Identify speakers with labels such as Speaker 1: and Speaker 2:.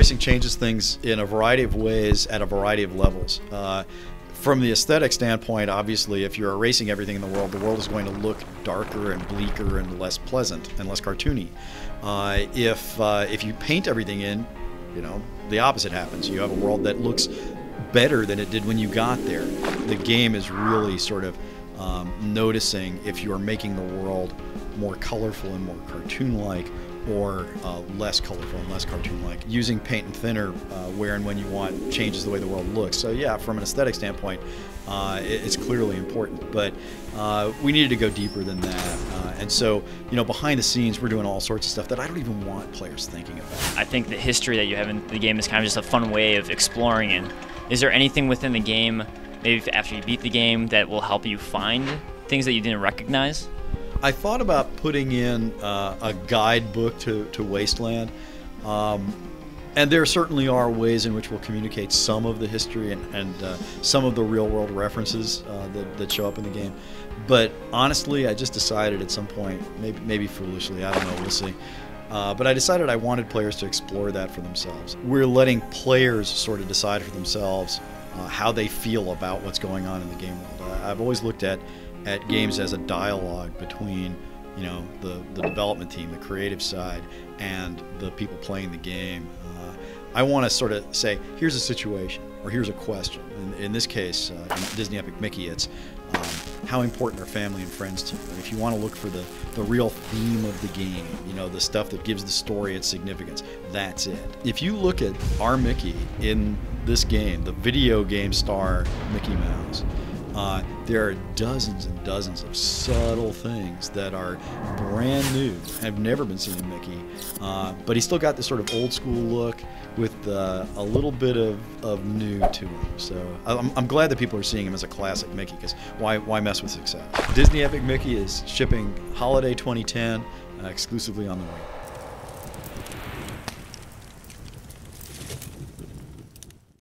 Speaker 1: racing changes things in a variety of ways at a variety of levels. From the aesthetic standpoint, obviously, if you're erasing everything in the world is going to look darker and bleaker and less pleasant and less cartoony. If you paint everything in, the opposite happens. You have a world that looks better than it did when you got there. The game is really sort of noticing if you are making the world more colorful and more cartoon-like, or less colorful and less cartoon-like. Using paint and thinner where and when you want changes the way the world looks. So yeah, from an aesthetic standpoint, it's clearly important, but we needed to go deeper than that. And so, behind the scenes, we're doing all sorts of stuff that I don't even want players thinking about.
Speaker 2: I think the history that you have in the game is kind of just a fun way of exploring it. Is there anything within the game, maybe after you beat the game, that will help you find things that you didn't recognize?
Speaker 1: I thought about putting in a guidebook to Wasteland, and there certainly are ways in which we'll communicate some of the history and some of the real-world references that show up in the game. But honestly, I just decided at some point, maybe foolishly, I don't know, we'll see. But I decided I wanted players to explore that for themselves. We're letting players sort of decide for themselves how they feel about what's going on in the game world. I've always looked at games as a dialogue between the development team, the creative side, and the people playing the game. I want to sort of say, here's a situation, or here's a question. In this case, in Disney Epic Mickey, it's how important are family and friends to you? And if you want to look for the real theme of the game, the stuff that gives the story its significance, that's it. If you look at our Mickey in this game, the video game star Mickey Mouse, there are dozens and dozens of subtle things that are brand new, have never been seen in Mickey, but he's still got this sort of old school look with a little bit of new to him. So I'm glad that people are seeing him as a classic Mickey, because why mess with success? Disney Epic Mickey is shipping holiday 2010 exclusively on the Wii.